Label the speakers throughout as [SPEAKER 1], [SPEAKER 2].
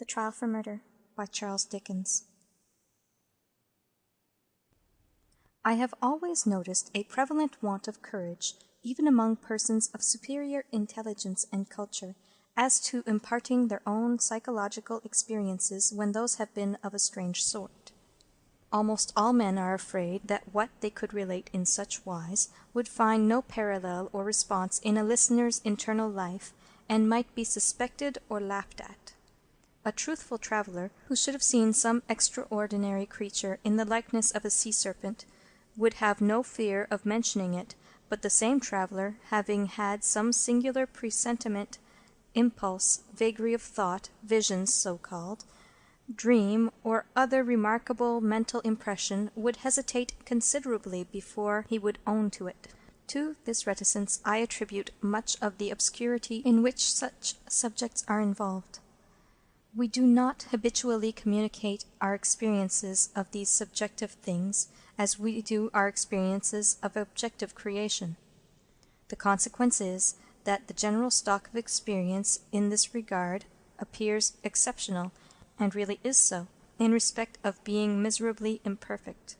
[SPEAKER 1] The Trial for Murder by Charles Dickens. I have always noticed a prevalent want of courage, even among persons of superior intelligence and culture, as to imparting their own psychological experiences when those have been of a strange sort. Almost all men are afraid that what they could relate in such wise would find no parallel or response in a listener's internal life, and might be suspected or laughed at. A truthful traveller, who should have seen some extraordinary creature in the likeness of a sea-serpent, would have no fear of mentioning it, but the same traveller, having had some singular presentiment, impulse, vagary of thought, visions so called, dream, or other remarkable mental impression, would hesitate considerably before he would own to it. To this reticence I attribute much of the obscurity in which such subjects are involved. We do not habitually communicate our experiences of these subjective things as we do our experiences of objective creation. The consequence is that the general stock of experience in this regard appears exceptional, and really is so, in respect of being miserably imperfect.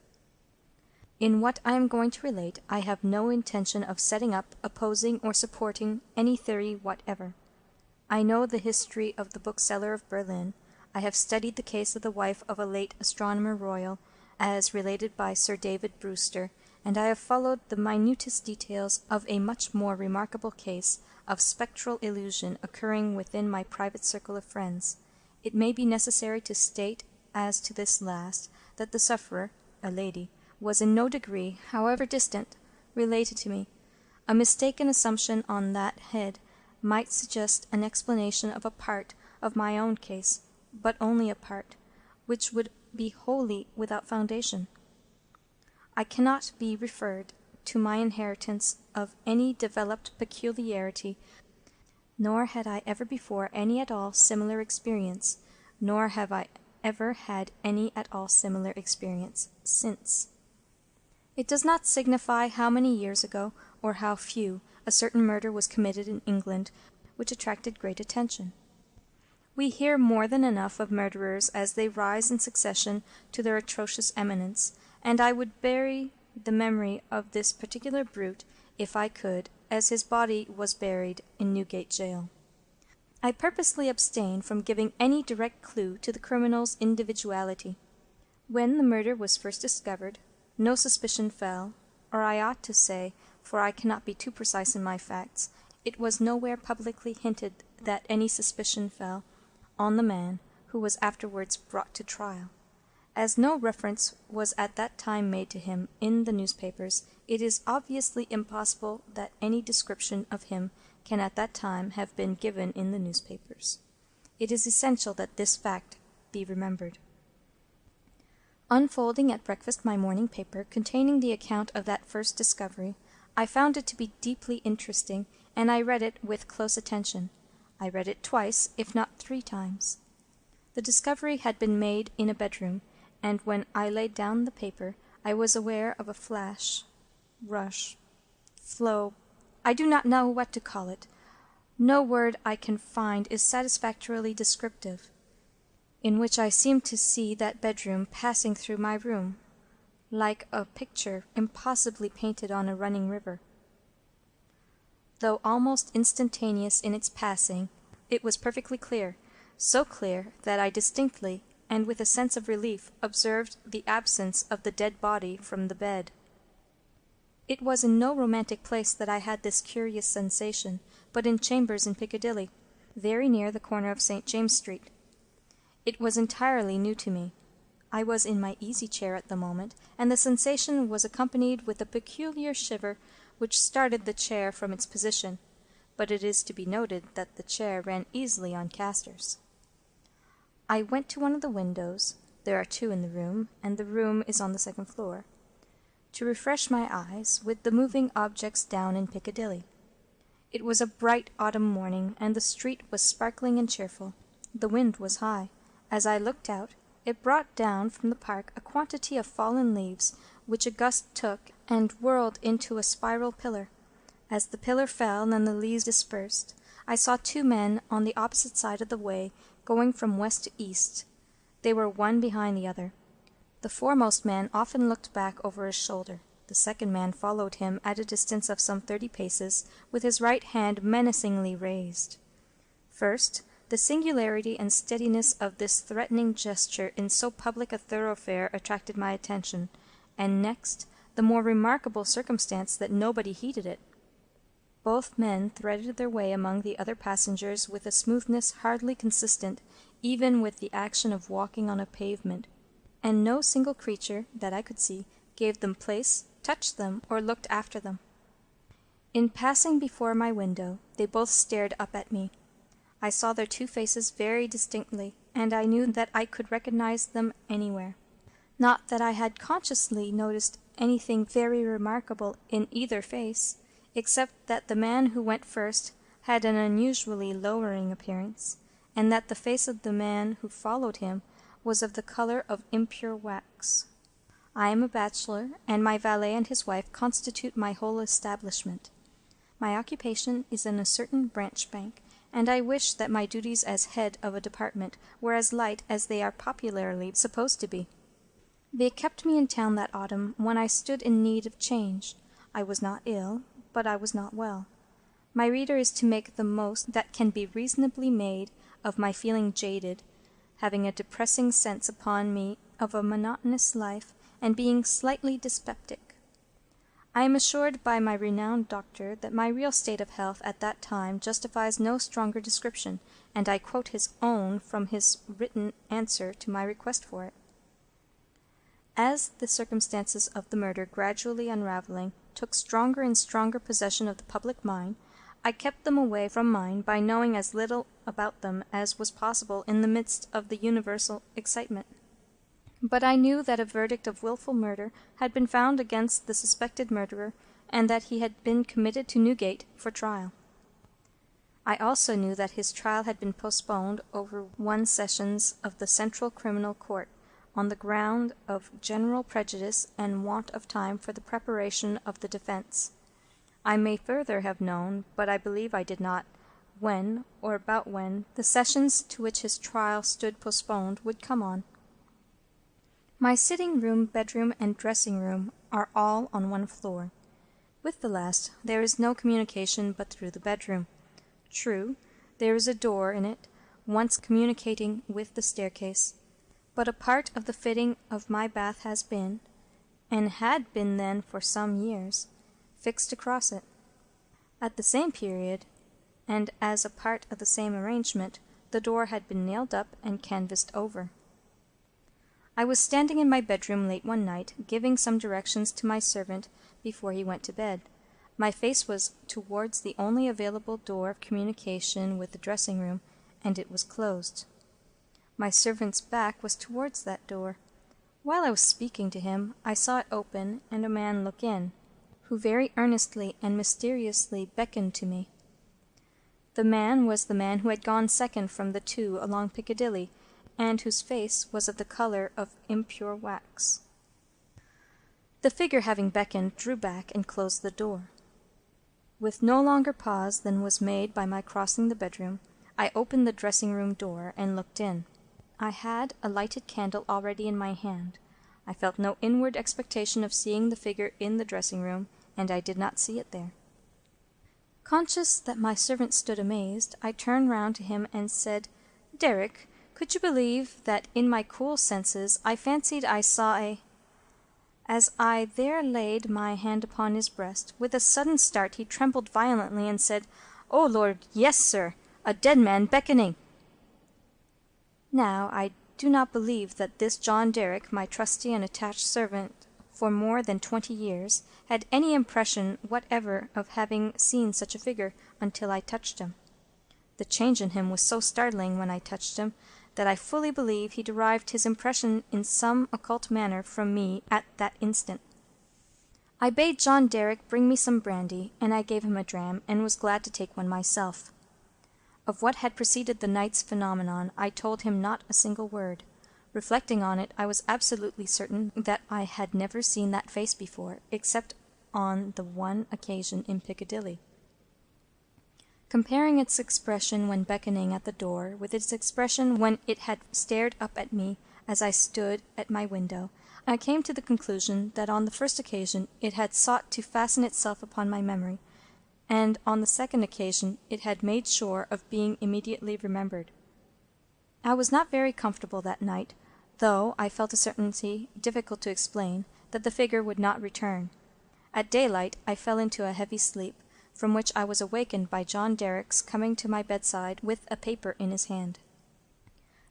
[SPEAKER 1] In what I am going to relate, I have no intention of setting up, opposing, or supporting any theory whatever. I know the history of the bookseller of Berlin. I have studied the case of the wife of a late Astronomer Royal, as related by Sir David Brewster, and I have followed the minutest details of a much more remarkable case of spectral illusion occurring within my private circle of friends. It may be necessary to state, as to this last, that the sufferer, a lady, was in no degree, however distant, related to me. A mistaken assumption on that head might suggest an explanation of a part of my own case, but only a part, which would be wholly without foundation. I cannot be referred to my inheritance of any developed peculiarity, nor had I ever before any at all similar experience, nor have I ever had any at all similar experience since. It does not signify how many years ago, or how few, a certain murder was committed in England, which attracted great attention. We hear more than enough of murderers as they rise in succession to their atrocious eminence, and I would bury the memory of this particular brute, if I could, as his body was buried in Newgate jail. I purposely abstain from giving any direct clue to the criminal's individuality. When the murder was first discovered, no suspicion fell, or I ought to say, for I cannot be too precise in my facts, it was nowhere publicly hinted that any suspicion fell on the man who was afterwards brought to trial. As no reference was at that time made to him in the newspapers, it is obviously impossible that any description of him can at that time have been given in the newspapers. It is essential that this fact be remembered. Unfolding at breakfast my morning paper containing the account of that first discovery, I found it to be deeply interesting, and I read it with close attention. I read it twice, if not 3 times. The discovery had been made in a bedroom, and when I laid down the paper, I was aware of a flash, rush, flow, I do not know what to call it. No word I can find is satisfactorily descriptive, in which I seemed to see that bedroom passing through my room, like a picture impossibly painted on a running river. Though almost instantaneous in its passing, it was perfectly clear, so clear that I distinctly, and with a sense of relief, observed the absence of the dead body from the bed. It was in no romantic place that I had this curious sensation, but in chambers in Piccadilly, very near the corner of St. James Street. It was entirely new to me. I was in my easy-chair at the moment, and the sensation was accompanied with a peculiar shiver which started the chair from its position, but it is to be noted that the chair ran easily on casters. I went to one of the windows (there are 2 in the room, and the room is on the 2nd floor) to refresh my eyes with the moving objects down in Piccadilly. It was a bright autumn morning, and the street was sparkling and cheerful. The wind was high. As I looked out, it brought down from the park a quantity of fallen leaves, which a gust took and whirled into a spiral pillar. As the pillar fell and the leaves dispersed, I saw two men on the opposite side of the way, going from west to east. They were one behind the other. The foremost man often looked back over his shoulder. The second man followed him at a distance of some 30 paces, with his right hand menacingly raised. First, the singularity and steadiness of this threatening gesture in so public a thoroughfare attracted my attention, and next, the more remarkable circumstance that nobody heeded it. Both men threaded their way among the other passengers with a smoothness hardly consistent even with the action of walking on a pavement, and no single creature, that I could see, gave them place, touched them, or looked after them. In passing before my window, they both stared up at me. I saw their two faces very distinctly, and I knew that I could recognize them anywhere. Not that I had consciously noticed anything very remarkable in either face, except that the man who went first had an unusually lowering appearance, and that the face of the man who followed him was of the color of impure wax. I am a bachelor, and my valet and his wife constitute my whole establishment. My occupation is in a certain branch bank, and I wish that my duties as head of a department were as light as they are popularly supposed to be. They kept me in town that autumn when I stood in need of change. I was not ill, but I was not well. My reader is to make the most that can be reasonably made of my feeling jaded, having a depressing sense upon me of a monotonous life, and being slightly dyspeptic. I am assured by my renowned doctor that my real state of health at that time justifies no stronger description, and I quote his own from his written answer to my request for it. As the circumstances of the murder, gradually unravelling, took stronger and stronger possession of the public mind, I kept them away from mine by knowing as little about them as was possible in the midst of the universal excitement. But I knew that a verdict of wilful murder had been found against the suspected murderer, and that he had been committed to Newgate for trial. I also knew that his trial had been postponed over 1 sessions of the Central Criminal Court, on the ground of general prejudice and want of time for the preparation of the defence. I may further have known, but I believe I did not, when, or about when, the sessions to which his trial stood postponed would come on. My sitting-room, bedroom, and dressing-room are all on one floor. With the last there is no communication but through the bedroom. True, there is a door in it, once communicating with the staircase, but a part of the fitting of my bath has been, and had been then for some years, fixed across it. At the same period, and as a part of the same arrangement, the door had been nailed up and canvassed over. I was standing in my bedroom late one night, giving some directions to my servant before he went to bed. My face was towards the only available door of communication with the dressing-room, and it was closed. My servant's back was towards that door. While I was speaking to him, I saw it open and a man look in, who very earnestly and mysteriously beckoned to me. The man was the man who had gone second from the two along Piccadilly, and whose face was of the colour of impure wax. The figure, having beckoned, drew back and closed the door. With no longer pause than was made by my crossing the bedroom, I opened the dressing-room door and looked in. I had a lighted candle already in my hand. I felt no inward expectation of seeing the figure in the dressing-room, and I did not see it there. Conscious that my servant stood amazed, I turned round to him and said, "Derrick, could you believe that in my cool senses I fancied I saw a—" As I there laid my hand upon his breast, with a sudden start he trembled violently, and said, "Oh Lord, yes, sir, a dead man beckoning." Now I do not believe that this John Derrick, my trusty and attached servant for more than 20 years, had any impression whatever of having seen such a figure until I touched him. The change in him was so startling when I touched him, that I fully believe he derived his impression in some occult manner from me at that instant. I bade John Derrick bring me some brandy, and I gave him a dram, and was glad to take one myself. Of what had preceded the night's phenomenon I told him not a single word. Reflecting on it, I was absolutely certain that I had never seen that face before, except on the one occasion in Piccadilly. Comparing its expression when beckoning at the door with its expression when it had stared up at me as I stood at my window, I came to the conclusion that on the first occasion it had sought to fasten itself upon my memory, and on the second occasion it had made sure of being immediately remembered. I was not very comfortable that night, though I felt a certainty, difficult to explain, that the figure would not return. At daylight I fell into a heavy sleep, from which I was awakened by John Derrick's coming to my bedside with a paper in his hand.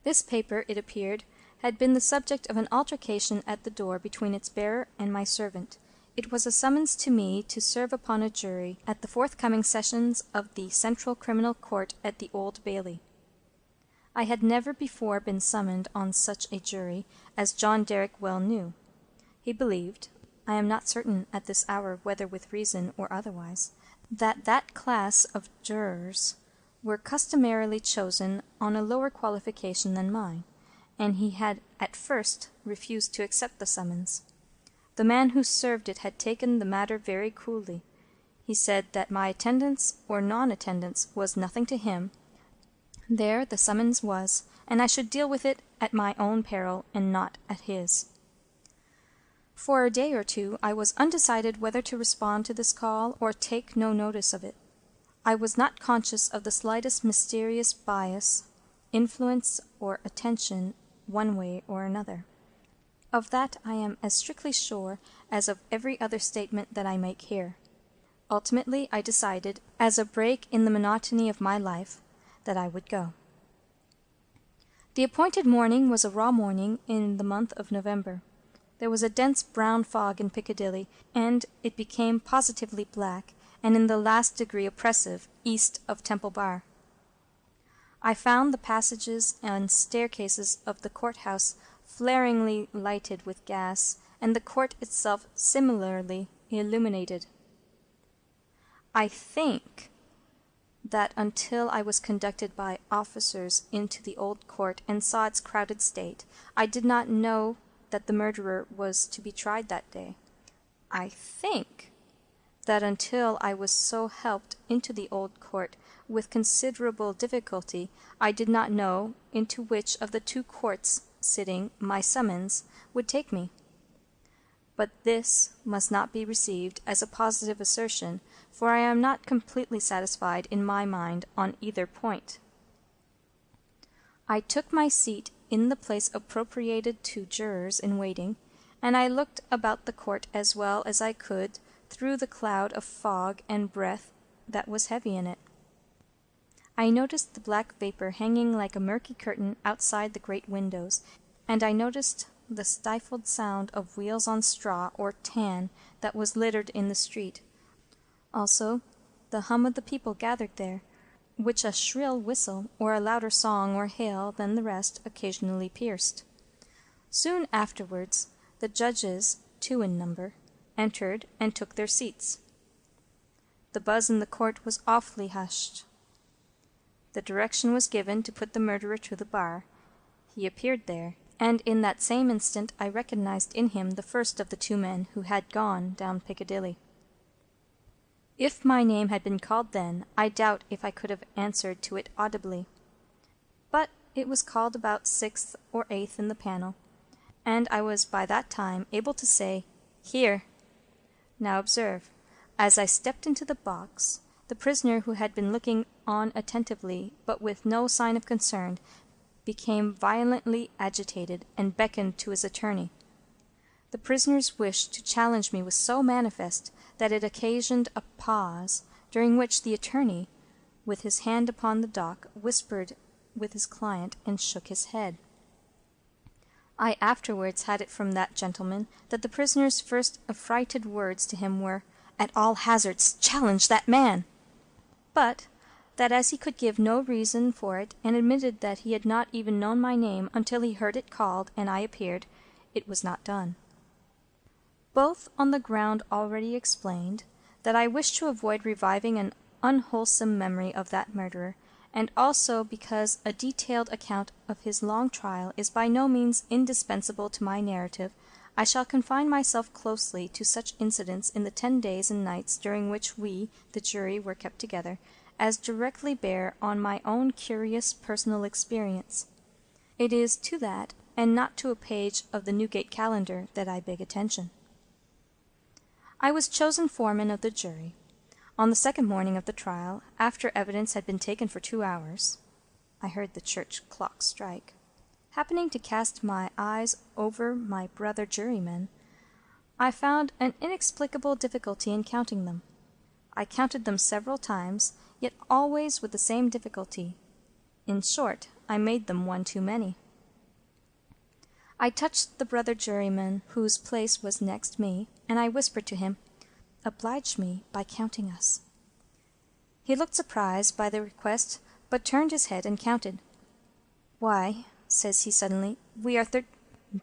[SPEAKER 1] This paper, it appeared, had been the subject of an altercation at the door between its bearer and my servant. It was a summons to me to serve upon a jury at the forthcoming sessions of the Central Criminal Court at the Old Bailey. I had never before been summoned on such a jury, as John Derrick well knew. He believed, I am not certain at this hour whether with reason or otherwise, that class of jurors were customarily chosen on a lower qualification than mine, and he had at first refused to accept the summons. The man who served it had taken the matter very coolly. He said that my attendance or non-attendance was nothing to him. There the summons was, and I should deal with it at my own peril and not at his. For a day or two I was undecided whether to respond to this call or take no notice of it. I was not conscious of the slightest mysterious bias, influence, or attention one way or another. Of that I am as strictly sure as of every other statement that I make here. Ultimately I decided, as a break in the monotony of my life, that I would go. The appointed morning was a raw morning in the month of November. There was a dense brown fog in Piccadilly, and it became positively black, and in the last degree oppressive, east of Temple Bar. I found the passages and staircases of the court-house flaringly lighted with gas, and the court itself similarly illuminated. I think that until I was conducted by officers into the old court and saw its crowded state, I did not know that the murderer was to be tried that day. I think that until I was so helped into the old court with considerable difficulty, I did not know into which of the two courts sitting my summons would take me. But this must not be received as a positive assertion, for I am not completely satisfied in my mind on either point. I took my seat in the place appropriated to jurors in waiting, and I looked about the court as well as I could through the cloud of fog and breath that was heavy in it. I noticed the black vapor hanging like a murky curtain outside the great windows, and I noticed the stifled sound of wheels on straw or tan that was littered in the street. Also the hum of the people gathered there, which a shrill whistle or a louder song or hail than the rest occasionally pierced. Soon afterwards the judges, 2 in number, entered and took their seats. The buzz in the court was awfully hushed. The direction was given to put the murderer to the bar. He appeared there, and in that same instant I recognized in him the first of the 2 men who had gone down Piccadilly. If my name had been called then, I doubt if I could have answered to it audibly. But it was called about 6th or 8th in the panel, and I was by that time able to say, "Here." Now observe, as I stepped into the box, the prisoner, who had been looking on attentively, but with no sign of concern, became violently agitated, and beckoned to his attorney. The prisoner's wish to challenge me was so manifest that it occasioned a pause, during which the attorney, with his hand upon the dock, whispered with his client and shook his head. I afterwards had it from that gentleman that the prisoner's first affrighted words to him were, "At all hazards, challenge that man!" But that as he could give no reason for it, and admitted that he had not even known my name until he heard it called and I appeared, it was not done. Both on the ground already explained, that I wished to avoid reviving an unwholesome memory of that murderer, and also because a detailed account of his long trial is by no means indispensable to my narrative, I shall confine myself closely to such incidents in the 10 days and nights during which we, the jury, were kept together, as directly bear on my own curious personal experience. It is to that, and not to a page of the Newgate Calendar, that I beg attention. I was chosen foreman of the jury. On the second morning of the trial, after evidence had been taken for 2 hours, I heard the church clock strike. Happening to cast my eyes over my brother jurymen, I found an inexplicable difficulty in counting them. I counted them several times, yet always with the same difficulty. In short, I made them one too many. I touched the brother juryman whose place was next me, and I whispered to him, "Oblige me by counting us." He looked surprised by the request, but turned his head and counted. "Why," says he suddenly, "we are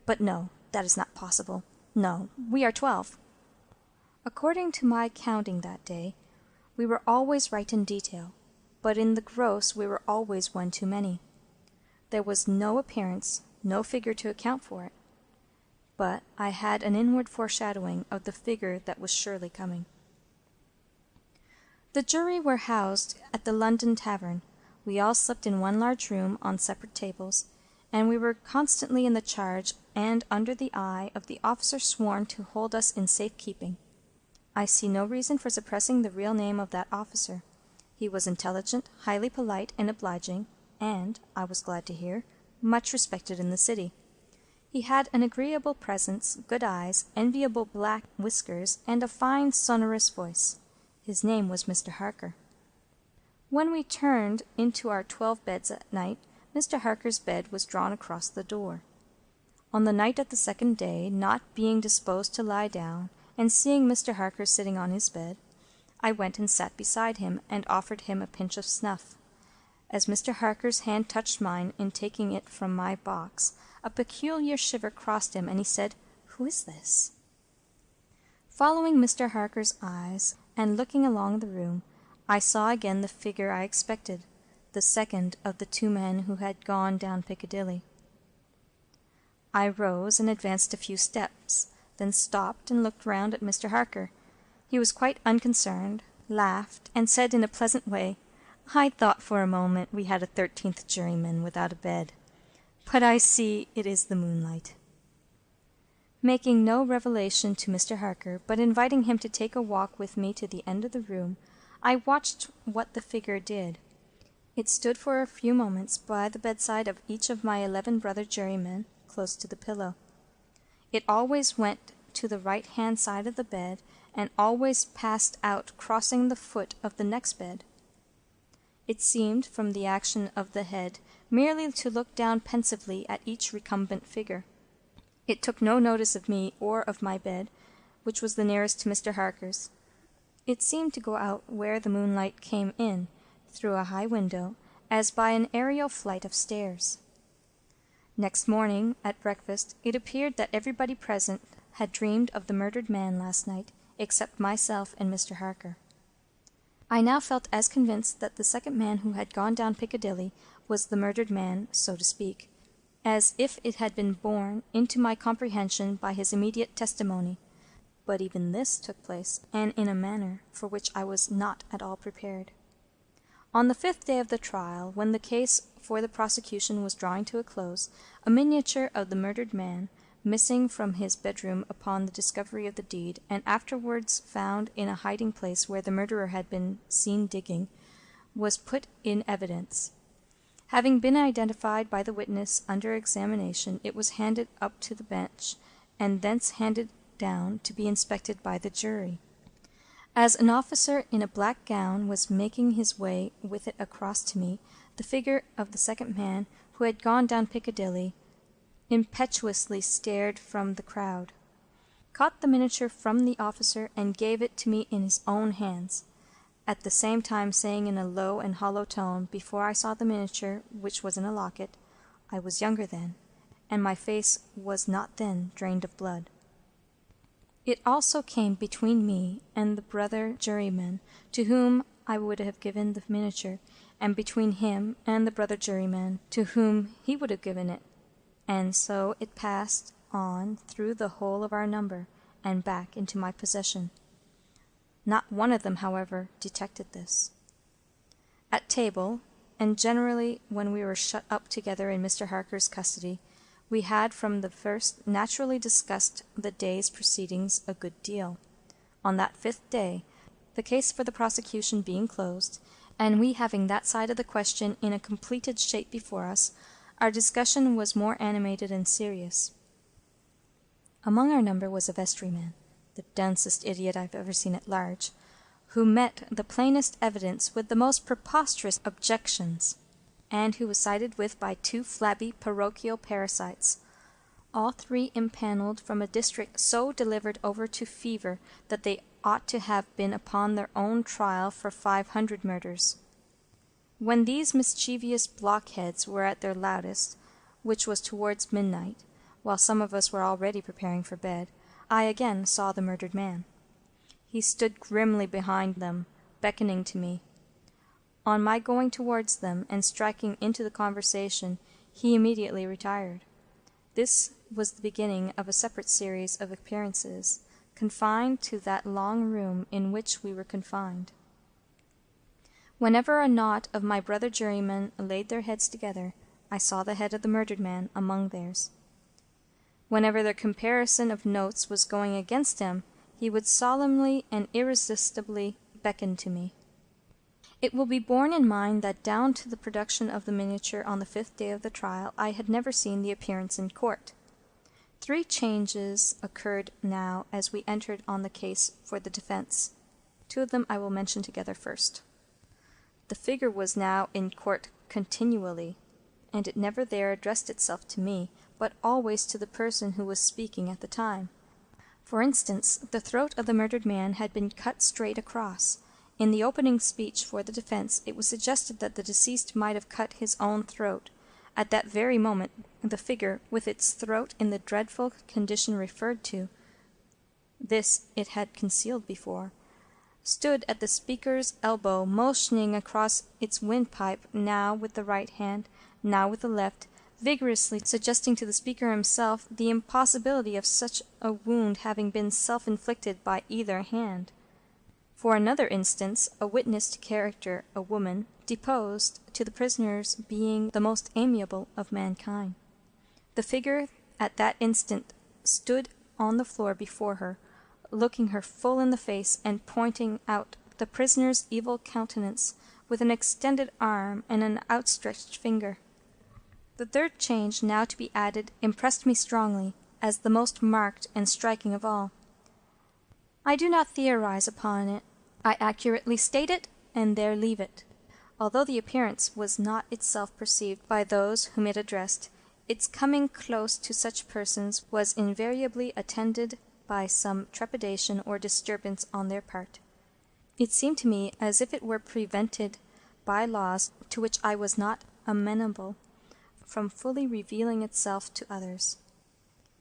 [SPEAKER 1] but no, that is not possible. No, we are 12. According to my counting that day, we were always right in detail, but in the gross we were always one too many. There was no appearance, no figure to account for it, but I had an inward foreshadowing of the figure that was surely coming. The jury were housed at the London Tavern. We all slept in one large room on separate tables, and we were constantly in the charge and under the eye of the officer sworn to hold us in safe keeping. I see no reason for suppressing the real name of that officer. He was intelligent, highly polite and obliging, and, I was glad to hear, much respected in the city. He had an agreeable presence, good eyes, enviable black whiskers, and a fine sonorous voice. His name was Mr. Harker. When we turned into our 12 beds at night, Mr. Harker's bed was drawn across the door. On the night of the second day, not being disposed to lie down, and seeing Mr. Harker sitting on his bed, I went and sat beside him and offered him a pinch of snuff. As Mr. Harker's hand touched mine in taking it from my box, a peculiar shiver crossed him, and he said, "Who is this?" Following Mr. Harker's eyes, and looking along the room, I saw again the figure I expected, the second of the 2 men who had gone down Piccadilly. I rose and advanced a few steps, then stopped and looked round at Mr. Harker. He was quite unconcerned, laughed, and said in a pleasant way, "I thought for a moment we had a 13th juryman without a bed, but I see it is the moonlight." Making no revelation to Mr. Harker, but inviting him to take a walk with me to the end of the room, I watched what the figure did. It stood for a few moments by the bedside of each of my 11 brother jurymen, close to the pillow. It always went to the right-hand side of the bed, and always passed out crossing the foot of the next bed. It seemed, from the action of the head, merely to look down pensively at each recumbent figure. It took no notice of me or of my bed, which was the nearest to Mr. Harker's. It seemed to go out where the moonlight came in, through a high window, as by an aerial flight of stairs. Next morning, at breakfast, it appeared that everybody present had dreamed of the murdered man last night, except myself and Mr. Harker. I now felt as convinced that the second man who had gone down Piccadilly was the murdered man, so to speak, as if it had been borne into my comprehension by his immediate testimony. But even this took place, and in a manner for which I was not at all prepared. On the 5th day of the trial, when the case for the prosecution was drawing to a close, a miniature of the murdered man, missing from his bedroom upon the discovery of the deed, and afterwards found in a hiding-place where the murderer had been seen digging, was put in evidence. Having been identified by the witness under examination, it was handed up to the bench, and thence handed down to be inspected by the jury. As an officer in a black gown was making his way with it across to me, the figure of the second man, who had gone down Piccadilly, impetuously stared from the crowd, caught the miniature from the officer, and gave it to me in his own hands, at the same time saying in a low and hollow tone, before I saw the miniature, which was in a locket, "I was younger then, and my face was not then drained of blood." It also came between me and the brother juryman to whom I would have given the miniature, and between him and the brother juryman to whom he would have given it, and so it passed on through the whole of our number, and back into my possession. Not one of them, however, detected this. At table, and generally when we were shut up together in Mr. Harker's custody, we had from the first naturally discussed the day's proceedings a good deal. On that 5th day, the case for the prosecution being closed, and we having that side of the question in a completed shape before us, our discussion was more animated and serious. Among our number was a vestryman, the densest idiot I've ever seen at large, who met the plainest evidence with the most preposterous objections, and who was sided with by 2 flabby parochial parasites, all 3 impanelled from a district so delivered over to fever that they ought to have been upon their own trial for 500 murders. When these mischievous blockheads were at their loudest, which was towards midnight, while some of us were already preparing for bed, I again saw the murdered man. He stood grimly behind them, beckoning to me. On my going towards them and striking into the conversation, he immediately retired. This was the beginning of a separate series of appearances, confined to that long room in which we were confined. Whenever a knot of my brother jurymen laid their heads together, I saw the head of the murdered man among theirs. Whenever their comparison of notes was going against him, he would solemnly and irresistibly beckon to me. It will be borne in mind that down to the production of the miniature on the 5th day of the trial I had never seen the appearance in court. 3 changes occurred now as we entered on the case for the defence. 2 of them I will mention together first. The figure was now in court continually, and it never there addressed itself to me, but always to the person who was speaking at the time. For instance, the throat of the murdered man had been cut straight across. In the opening speech for the defence it was suggested that the deceased might have cut his own throat. At that very moment the figure, with its throat in the dreadful condition referred to (this it had concealed before), stood at the speaker's elbow, motioning across its windpipe, now with the right hand, now with the left, vigorously suggesting to the speaker himself the impossibility of such a wound having been self-inflicted by either hand. For another instance, a witness to character, a woman, deposed to the prisoner's being the most amiable of mankind. The figure at that instant stood on the floor before her, looking her full in the face and pointing out the prisoner's evil countenance with an extended arm and an outstretched finger. The 3rd change now to be added impressed me strongly, as the most marked and striking of all. I do not theorize upon it. I accurately state it, and there leave it. Although the appearance was not itself perceived by those whom it addressed, its coming close to such persons was invariably attended by some trepidation or disturbance on their part. It seemed to me as if it were prevented by laws to which I was not amenable from fully revealing itself to others,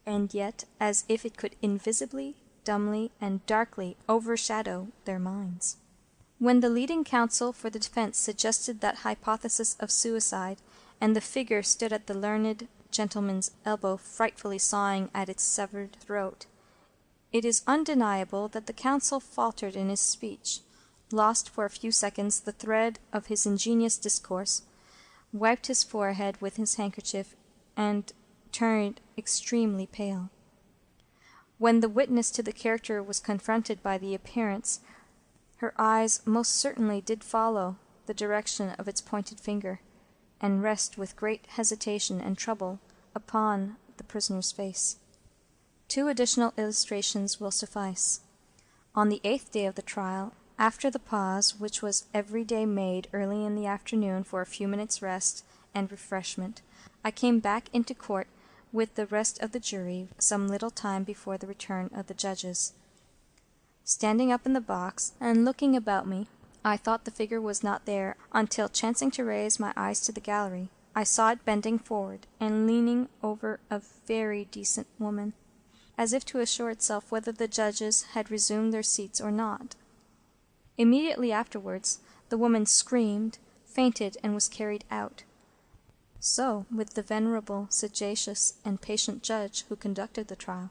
[SPEAKER 1] and yet as if it could invisibly, dumbly, and darkly overshadow their minds. When the leading counsel for the defence suggested that hypothesis of suicide, and the figure stood at the learned gentleman's elbow frightfully sawing at its severed throat, it is undeniable that the counsel faltered in his speech, lost for a few seconds the thread of his ingenious discourse, wiped his forehead with his handkerchief, and turned extremely pale. When the witness to the character was confronted by the appearance, her eyes most certainly did follow the direction of its pointed finger, and rest with great hesitation and trouble upon the prisoner's face. 2 additional illustrations will suffice. On the 8th day of the trial, after the pause which was every day made early in the afternoon for a few minutes' rest and refreshment, I came back into court with the rest of the jury some little time before the return of the judges. Standing up in the box and looking about me, I thought the figure was not there, until, chancing to raise my eyes to the gallery, I saw it bending forward and leaning over a very decent woman, as if to assure itself whether the judges had resumed their seats or not. Immediately afterwards the woman screamed, fainted, and was carried out. So with the venerable, sagacious, and patient judge who conducted the trial.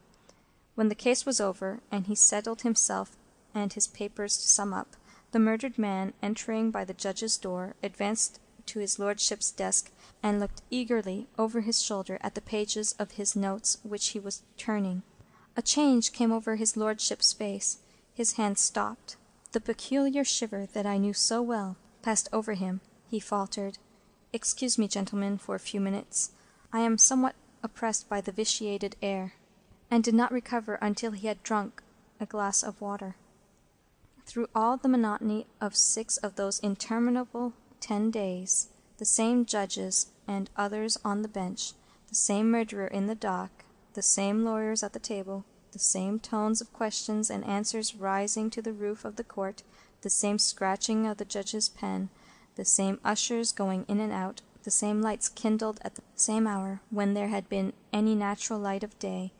[SPEAKER 1] When the case was over, and he settled himself and his papers to sum up, The murdered man, entering by the judge's door, advanced to his lordship's desk and looked eagerly over his shoulder at the pages of his notes which he was turning. A change came over his lordship's face. His hand stopped. The peculiar shiver that I knew so well passed over him. He faltered, "Excuse me, gentlemen, for a few minutes. I am somewhat oppressed by the vitiated air," and did not recover until he had drunk a glass of water. Through all the monotony of 6 of those interminable 10 days, the same judges and others on the bench, the same murderer in the dock, the same lawyers at the table, the same tones of questions and answers rising to the roof of the court, the same scratching of the judge's pen, the same ushers going in and out, the same lights kindled at the same hour when there had been any natural light of day,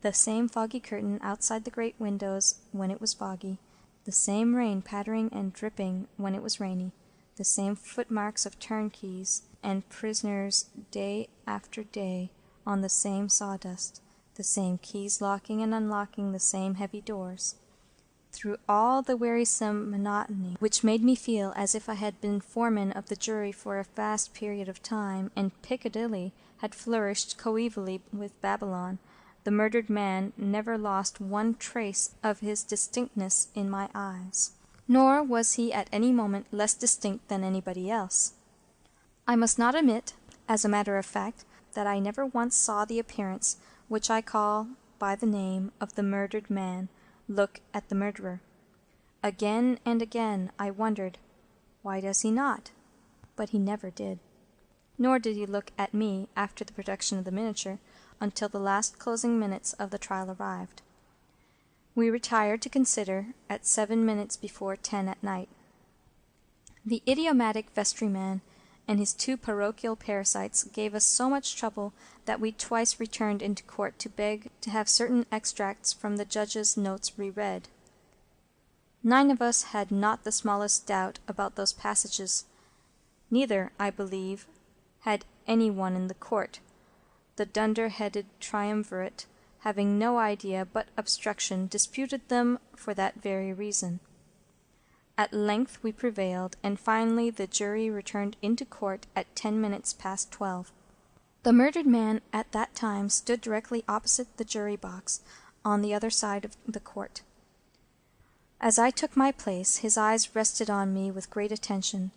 [SPEAKER 1] the same foggy curtain outside the great windows when it was foggy, the same rain pattering and dripping when it was rainy, the same footmarks of turnkeys and prisoners day after day on the same sawdust, the same keys locking and unlocking the same heavy doors. Through all the wearisome monotony, which made me feel as if I had been foreman of the jury for a vast period of time, and Piccadilly had flourished coevally with Babylon, the murdered man never lost one trace of his distinctness in my eyes, nor was he at any moment less distinct than anybody else. I must not omit, as a matter of fact, that I never once saw the appearance, which I call by the name of the murdered man, look at the murderer. Again and again I wondered, why does he not? But he never did. Nor did he look at me after the production of the miniature, until the last closing minutes of the trial arrived. We retired to consider at 7 minutes before 10 at night. The idiomatic vestryman and his 2 parochial parasites gave us so much trouble that we twice returned into court to beg to have certain extracts from the judge's notes reread. 9 of us had not the smallest doubt about those passages. Neither, I believe, had any one in the court. The dunder-headed triumvirate, having no idea but obstruction, disputed them for that very reason. At length we prevailed, and finally the jury returned into court at 10 minutes past 12. The murdered man at that time stood directly opposite the jury box, on the other side of the court. As I took my place, his eyes rested on me with great attention.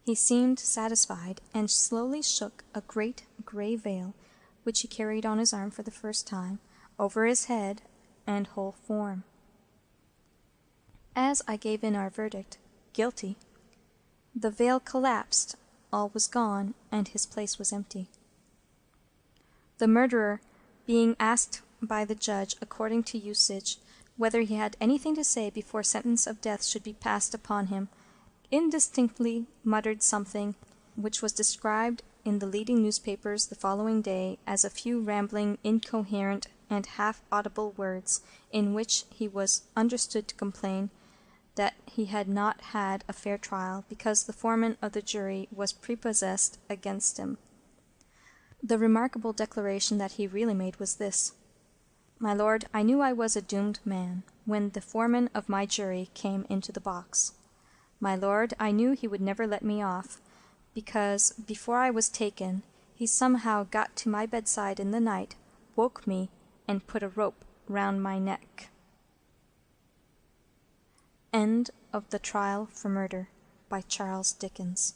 [SPEAKER 1] He seemed satisfied, and slowly shook a great grey veil, which he carried on his arm for the first time, over his head and whole form. As I gave in our verdict, guilty, the veil collapsed, all was gone, and his place was empty. The murderer, being asked by the judge, according to usage, whether he had anything to say before sentence of death should be passed upon him, indistinctly muttered something which was described in the leading newspapers the following day as a few rambling, incoherent, and half-audible words, in which he was understood to complain that he had not had a fair trial, because the foreman of the jury was prepossessed against him. The remarkable declaration that he really made was this: "My lord, I knew I was a doomed man when the foreman of my jury came into the box. My lord, I knew he would never let me off, because, before I was taken, he somehow got to my bedside in the night, woke me, and put a rope round my neck." End of The Trial for Murder by Charles Dickens.